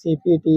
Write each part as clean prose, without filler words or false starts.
CPT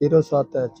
07H۔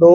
2